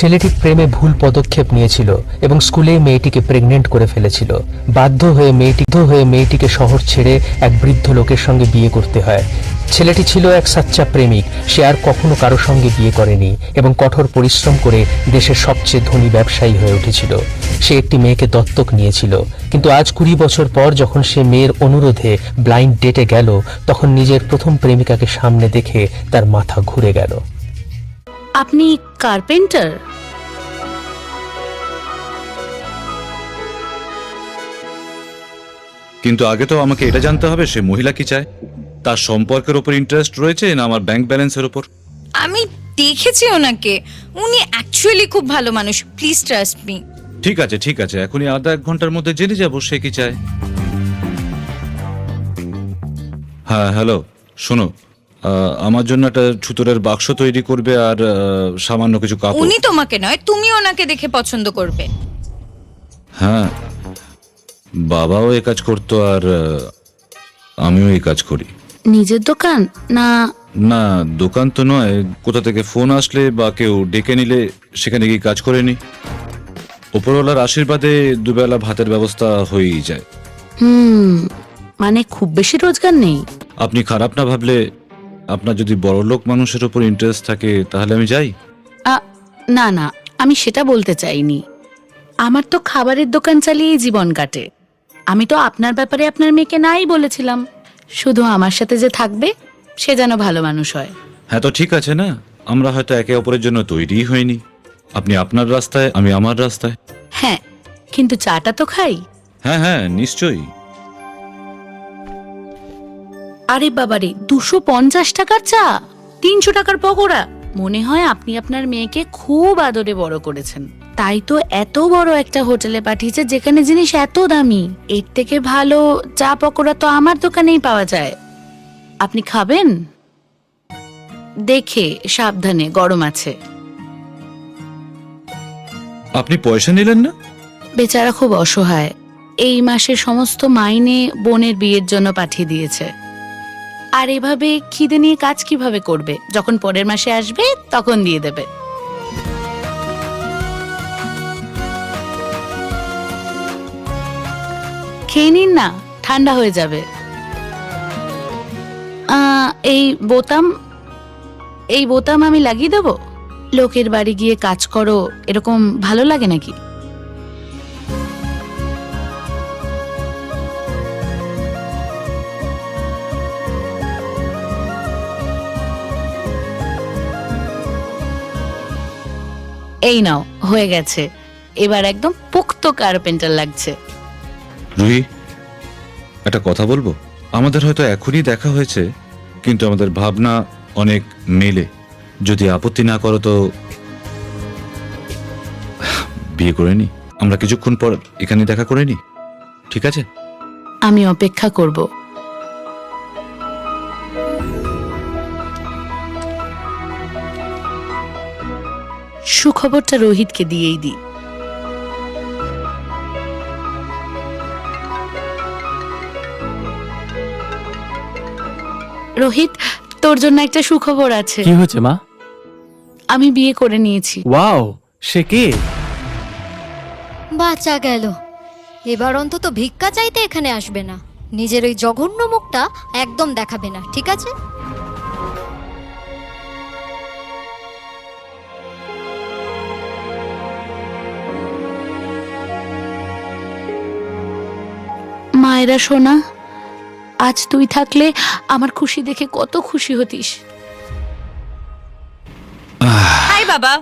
ছেলেটি প্রেমে ভুল পদক্ষেপ নিয়েছিল এবং স্কুলে মেয়েটিকে প্রেগনেন্ট করে ফেলেছিল। বাধ্য হয়ে মেয়েটিকে শহর ছেড়ে এক বৃদ্ধ লোকের সঙ্গে বিয়ে করতে হয়। ছেলেটি ছিল এক সাচ্চা প্রেমিক। সে আর কখনো কারো সঙ্গে বিয়ে করেনি এবং কঠোর পরিশ্রম করে দেশের সবচেয়ে ধনী ব্যবসায়ী হয়ে উঠেছিল। সে একটি মেয়েকে দত্তক নিয়েছিল, কিন্তু আজ 20 বছর পর যখন সে মেয়ের অনুরোধে ব্লাইন্ড ডেটে গেল, তখন নিজের প্রথম প্রেমিকাকে সামনে দেখে তার মাথা ঘুরে গেল। আপনি কার্পেন্টার? কিন্তু আগে তো আমাকে এটা জানতে হবে সে মহিলা কি চায়, তার সম্পর্কের উপর ইন্টারেস্ট রয়েছে না আমার ব্যাংক ব্যালেন্সের উপর। আমি দেখেছি ওনাকে, উনি অ্যাকচুয়ালি খুব ভালো মানুষ, প্লিজ ট্রাস্ট মি। ঠিক আছে ঠিক আছে, এখনই আধা এক ঘন্টার মধ্যে জেনে যাবো সে কি চায়। হ্যাঁ হ্যালো, শোনো, আমার জন্য একটা ছুতোরের বাক্স তৈরি করবে আর সামান্য কিছু কাপড়। উনি তোমাকে নয়, তুমি ওনাকে দেখে পছন্দ করবে। হ্যাঁ, বাবাও এই কাজ করতো আর আমিও এই কাজ করি। নিজের দোকান না? না, দোকান তো নয়, কোথা থেকে ফোন আসলে বা কেউ ডেকে নিলে সেখানে গিয়ে কাজ করে নি। উপরওয়ালার আশীর্বাদে দুবেলা ভাতের ব্যবস্থা হয়েই যায়। মানে খুব বেশি রোজগার নেই? আপনি খারাপ না ভাবলে, আপনার যদি বড়লোক মানুষের উপর ইন্টারেস্ট থাকে তাহলে আমি যাই। না না, আমি সেটা বলতে চাইনি। আমার তো খাবারের দোকান চালিয়েই জীবন কাটে। আমি তো আপনার ব্যাপারে আপনার মেয়েকে নাই বলেছিলাম, শুধু আমার সাথে যে থাকবে সে যেন ভালো মানুষ হয়। হ্যাঁ তো ঠিক আছে না, আমরা হয়তো একে অপরের জন্য তৈরি হইনি। আপনি আপনার রাস্তায়, আমি আমার রাস্তায়। হ্যাঁ, কিন্তু চাটা তো খাই। হ্যাঁ হ্যাঁ নিশ্চয়ই। আরে বাবারে, 250 টাকার চা, 300 টাকার পকোড়া। মনে হয় আপনি আপনার মেয়েকে খুব আদরে বড় করেছেন, তাই তো এত বড় একটা হোটেলে পাঠিয়েছে যেখানে জিনিস এত দামি। এর থেকে ভালো চা পকোড়া তো আমার দোকানেই পাওয়া যায়। আপনি খাবেন? দেখে সাবধানে, গরম আছে। আপনি পয়সা নিলেন না? বেচারা খুব অসহায়, এই মাসের সমস্ত মাইনে বোনের বিয়ের জন্য পাঠিয়ে দিয়েছে। আর এভাবে খিদে নিয়ে কাজ কিভাবে করবে? যখন পরের মাসে আসবে তখন দিয়ে দেবে। খেয়ে নিন না, ঠান্ডা হয়ে যাবে। এই বোতাম আমি লাগিয়ে দেবো? লোকের বাড়ি গিয়ে কাজ করো, এরকম ভালো লাগে নাকি? এই নাও, হয়ে গেছে। এবার একদম পোক্ত কার্পেন্টার লাগছে। রুহি, একটা কথা বলবো? আমাদের হয়তো এখনই দেখা হয়েছে, কিন্তু আমাদের ভাবনা অনেক মেলে। যদি আপত্তি না করো তো বিয়ে করে নি, আমরা কিছুক্ষণ পর এখানে দেখা করে নি, ঠিক আছে? আমি অপেক্ষা করব। সুখবরটা রোহিতকে দিয়েই দিই। রোহিত, তোর জন্য একটা সুখবর আছে। কি হয়েছে মা? আমি বিয়ে করে নিয়েছি। ওয়াও, সে কে? বাঁচা গেল। এবার অন্তত ভিক্ষা চাইতে এখানে আসবে না, নিজের ওই জঘন্য মুখটা একদম দেখাবে না, ঠিক আছে? মায়েরা সোনা, আজ তুই থাকলে আমার খুশি দেখে কত খুশি হতিস। হাই বাবা।